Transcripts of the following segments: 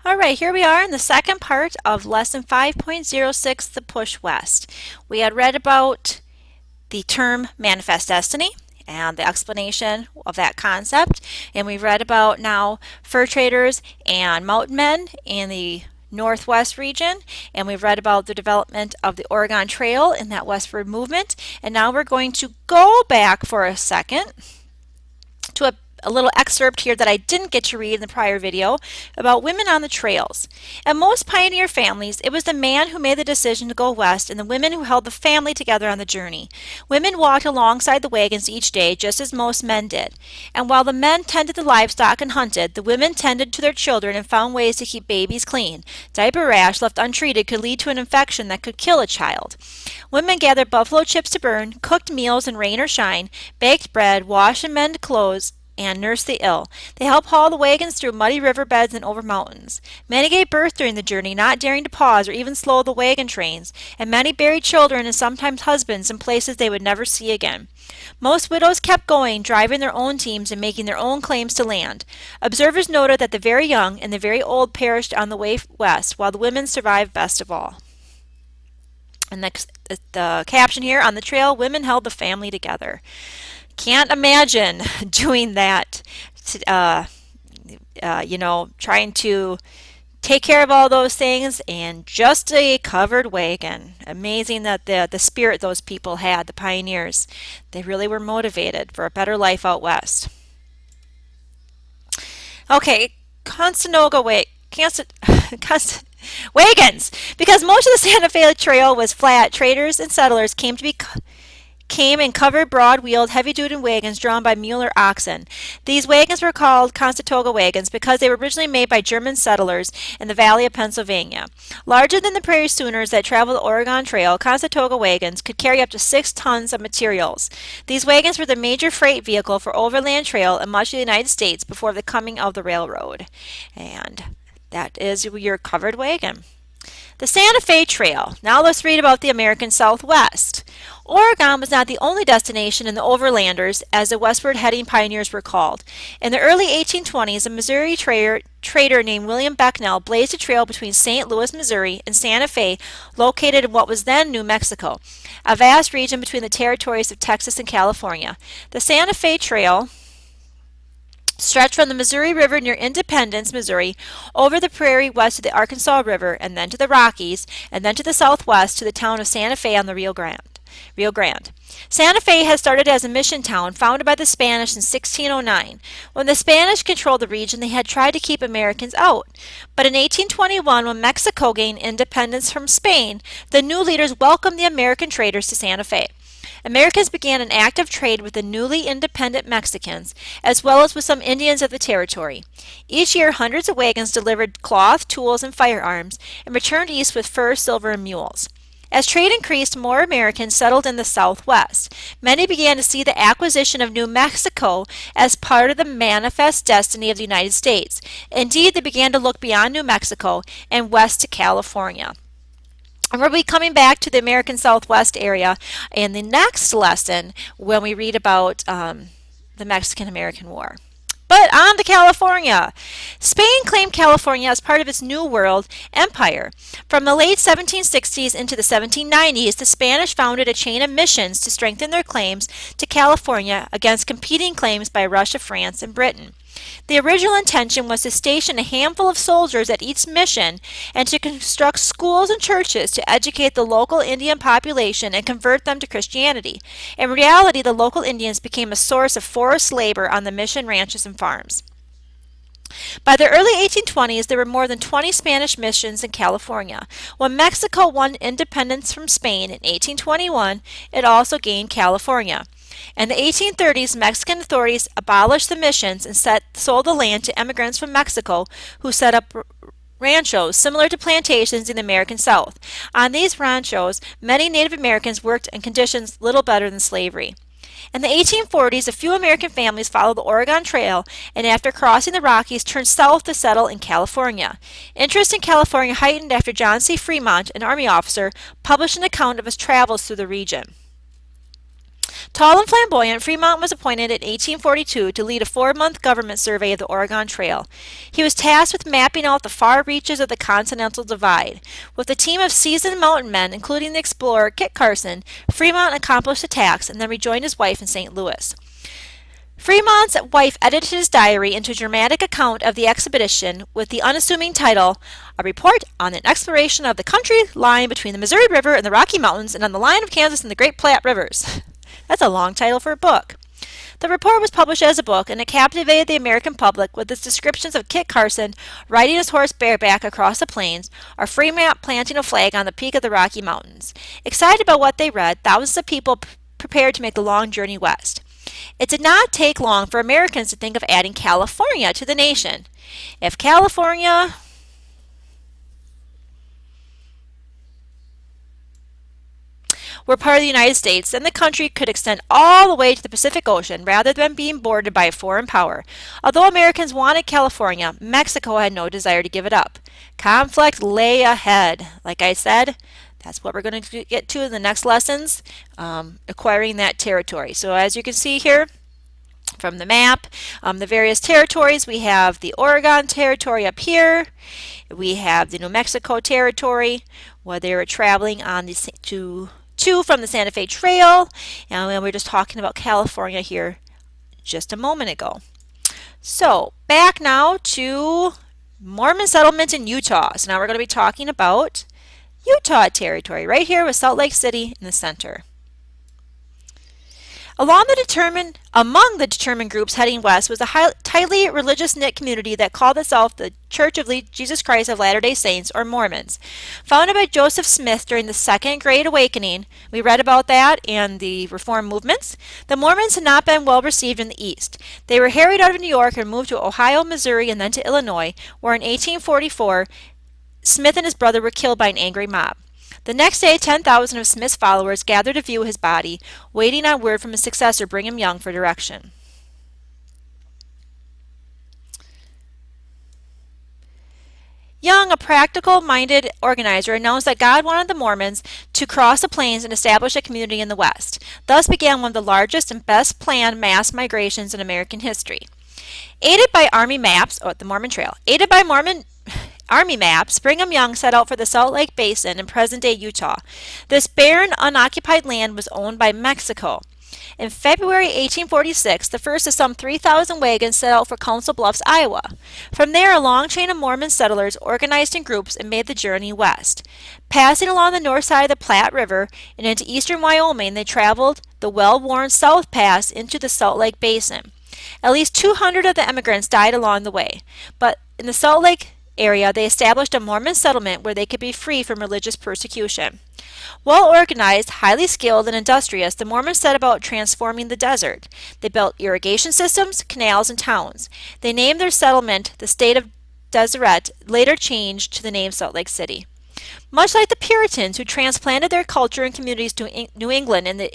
All right, here we are in the second part of Lesson 5.06, The Push West. We had read about the term manifest destiny and the explanation of that concept, and we've read about now fur traders and mountain men in the Northwest region, and we've read about the development of the Oregon Trail in that westward movement, and now we're going to go back for a second to a little excerpt here that I didn't get to read in the prior video about women on the trails. In most pioneer families, it was the man who made the decision to go west and the women who held the family together on the journey. Women walked alongside the wagons each day just as most men did. And while the men tended the livestock and hunted, the women tended to their children and found ways to keep babies clean. Diaper rash left untreated could lead to an infection that could kill a child. Women gathered buffalo chips to burn, cooked meals in rain or shine, baked bread, washed and mended clothes, and nursed the ill. They helped haul the wagons through muddy riverbeds and over mountains. Many gave birth during the journey, not daring to pause or even slow the wagon trains, and many buried children and sometimes husbands in places they would never see again. Most widows kept going, driving their own teams and making their own claims to land. Observers noted that the very young and the very old perished on the way west, while the women survived best of all. And the caption here, on the trail, women held the family together. Can't imagine doing that, trying to take care of all those things and just a covered wagon. Amazing that the spirit those people had, the pioneers. They really were motivated for a better life out west. Okay, wagons. Because most of the Santa Fe Trail was flat, traders and settlers came in covered, broad-wheeled, heavy-duty wagons drawn by mule or oxen. These wagons were called Conestoga wagons because they were originally made by German settlers in the Valley of Pennsylvania. Larger than the Prairie Schooners that traveled the Oregon Trail, Conestoga wagons could carry up to 6 tons of materials. These wagons were the major freight vehicle for overland trail in much of the United States before the coming of the railroad. And that is your covered wagon. The Santa Fe Trail. Now let's read about the American Southwest. Oregon was not the only destination in the overlanders, as the westward heading pioneers were called. In the early 1820s, a Missouri trader named William Becknell blazed a trail between St. Louis, Missouri and Santa Fe, located in what was then New Mexico, a vast region between the territories of Texas and California. The Santa Fe Trail stretched from the Missouri River near Independence, Missouri, over the prairie west to the Arkansas River, and then to the Rockies, and then to the southwest to the town of Santa Fe on the Rio Grande. Santa Fe had started as a mission town founded by the Spanish in 1609. When the Spanish controlled the region, they had tried to keep Americans out. But in 1821, when Mexico gained independence from Spain, the new leaders welcomed the American traders to Santa Fe. Americans began an active trade with the newly independent Mexicans, as well as with some Indians of the territory. Each year, hundreds of wagons delivered cloth, tools, and firearms, and returned east with fur, silver, and mules. As trade increased, more Americans settled in the Southwest. Many began to see the acquisition of New Mexico as part of the manifest destiny of the United States. Indeed, they began to look beyond New Mexico and west to California. And we'll be coming back to the American Southwest area in the next lesson when we read about the Mexican-American War. But on to California. Spain claimed California as part of its New World empire. From the late 1760s into the 1790s, the Spanish founded a chain of missions to strengthen their claims to California against competing claims by Russia, France, and Britain. The original intention was to station a handful of soldiers at each mission and to construct schools and churches to educate the local Indian population and convert them to Christianity. In reality, the local Indians became a source of forced labor on the mission ranches and farms. By the early 1820s, there were more than 20 Spanish missions in California. When Mexico won independence from Spain in 1821, it also gained California. In the 1830s, Mexican authorities abolished the missions and sold the land to immigrants from Mexico who set up ranchos similar to plantations in the American South. On these ranchos, many Native Americans worked in conditions little better than slavery. In the 1840s, a few American families followed the Oregon Trail and after crossing the Rockies turned south to settle in California. Interest in California heightened after John C. Fremont, an Army officer, published an account of his travels through the region. Tall and flamboyant, Fremont was appointed in 1842 to lead a 4-month government survey of the Oregon Trail. He was tasked with mapping out the far reaches of the Continental Divide. With a team of seasoned mountain men, including the explorer Kit Carson, Fremont accomplished the task and then rejoined his wife in St. Louis. Fremont's wife edited his diary into a dramatic account of the expedition with the unassuming title, A Report on an Exploration of the Country Lying Between the Missouri River and the Rocky Mountains and on the Line of Kansas and the Great Platte Rivers. That's a long title for a book. The report was published as a book, and it captivated the American public with its descriptions of Kit Carson riding his horse bareback across the plains, or Fremont planting a flag on the peak of the Rocky Mountains. Excited about what they read, thousands of people prepared to make the long journey west. It did not take long for Americans to think of adding California to the nation. If California were part of the United States, then the country could extend all the way to the Pacific Ocean rather than being bordered by a foreign power. Although Americans wanted California, Mexico had no desire to give it up. Conflict lay ahead. Like I said, that's what we're going to get to in the next lessons, acquiring that territory. So as you can see here from the map, the various territories, we have the Oregon Territory up here. We have the New Mexico Territory, where they were traveling on the from the Santa Fe Trail, and we were just talking about California here just a moment ago. So back now to Mormon settlement in Utah. So now we're going to be talking about Utah Territory, right here with Salt Lake City in the center. Among the determined groups heading west was a tightly religious knit community that called itself the Church of Jesus Christ of Latter-day Saints, or Mormons. Founded by Joseph Smith during the Second Great Awakening, we read about that and the Reform movements, the Mormons had not been well received in the East. They were harried out of New York and moved to Ohio, Missouri, and then to Illinois, where in 1844, Smith and his brother were killed by an angry mob. The next day, 10,000 of Smith's followers gathered to view his body, waiting on word from his successor, Brigham Young, for direction. Young, a practical-minded organizer, announced that God wanted the Mormons to cross the plains and establish a community in the West. Thus began one of the largest and best-planned mass migrations in American history. Aided by Army maps, the Mormon Trail, aided by Army maps, Brigham Young set out for the Salt Lake Basin in present-day Utah. This barren, unoccupied land was owned by Mexico. In February 1846, the first of some 3,000 wagons set out for Council Bluffs, Iowa. From there, a long chain of Mormon settlers organized in groups and made the journey west. Passing along the north side of the Platte River and into eastern Wyoming, they traveled the well-worn South Pass into the Salt Lake Basin. At least 200 of the emigrants died along the way, but in the Salt Lake area, they established a Mormon settlement where they could be free from religious persecution. Well organized, highly skilled, and industrious, the Mormons set about transforming the desert. They built irrigation systems, canals, and towns. They named their settlement the State of Deseret, later changed to the name Salt Lake City. Much like the Puritans who transplanted their culture and communities to New England in the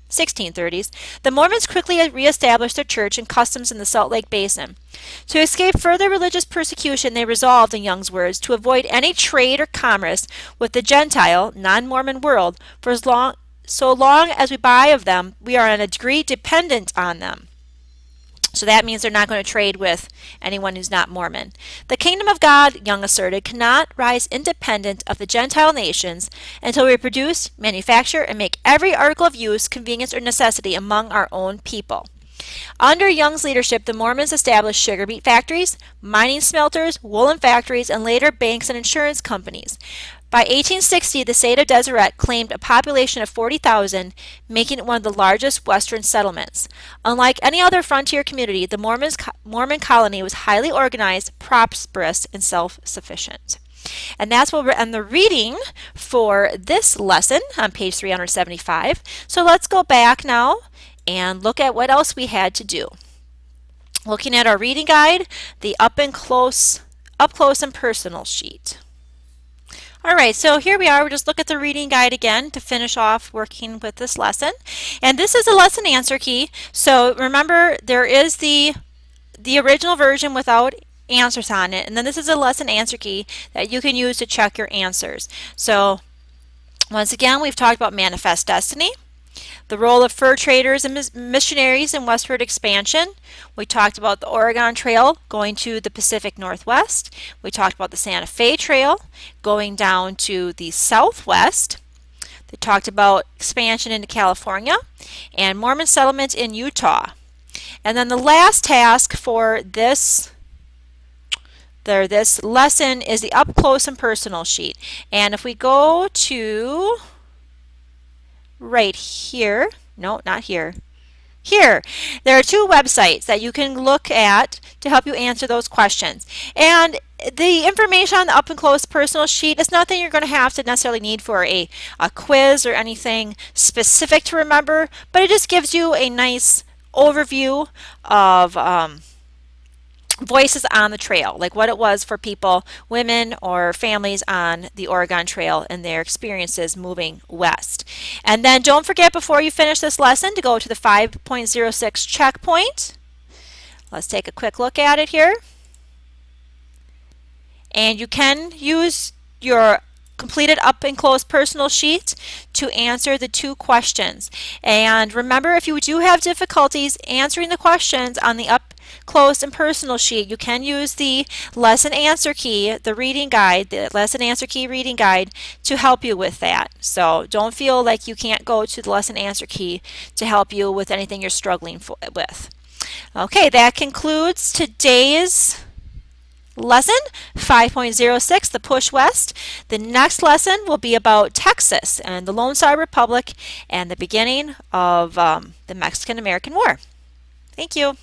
1630s, the Mormons quickly reestablished their church and customs in the Salt Lake Basin. To escape further religious persecution, they resolved, in Young's words, to avoid any trade or commerce with the Gentile, non-Mormon world, for so long as we buy of them, we are in a degree dependent on them. So that means they're not going to trade with anyone who's not Mormon. The kingdom of God, Young asserted, cannot rise independent of the Gentile nations until we produce, manufacture, and make every article of use, convenience, or necessity among our own people. Under Young's leadership, the Mormons established sugar beet factories, mining smelters, woolen factories, and later banks and insurance companies. By 1860, the state of Deseret claimed a population of 40,000, making it one of the largest western settlements. Unlike any other frontier community, the Mormon colony was highly organized, prosperous, and self-sufficient. And that's where we'll end the reading for this lesson on page 375. So let's go back now and look at what else we had to do. Looking at our reading guide, the up close and personal sheet. All right, so here we are. We'll just look at the reading guide again to finish off working with this lesson. And this is a lesson answer key. So remember, there is the original version without answers on it. And then this is a lesson answer key that you can use to check your answers. So once again, we've talked about manifest destiny. The role of fur traders and missionaries in westward expansion. We talked about the Oregon Trail going to the Pacific Northwest. We talked about the Santa Fe Trail going down to the Southwest. They talked about expansion into California and Mormon settlement in Utah. And then the last task for this lesson is the up close and personal sheet. And if we go to right here, no, not here, here, there are two websites that you can look at to help you answer those questions. And the information on the up and close personal sheet is nothing you're going to have to necessarily need for a quiz or anything specific to remember, but it just gives you a nice overview of voices on the trail, like what it was for people, women or families on the Oregon Trail and their experiences moving west. And then don't forget before you finish this lesson to go to the 5.06 checkpoint. Let's take a quick look at it here. And you can use your completed up and close personal sheet to answer the two questions. And remember, if you do have difficulties answering the questions on the up close and personal sheet, you can use the lesson answer key, the reading guide, the lesson answer key reading guide to help you with that. So don't feel like you can't go to the lesson answer key to help you with anything you're struggling with. Okay, that concludes today's lesson 5.06, the push west. The next lesson will be about Texas and the Lone Star Republic and the beginning of the Mexican-American War. Thank you.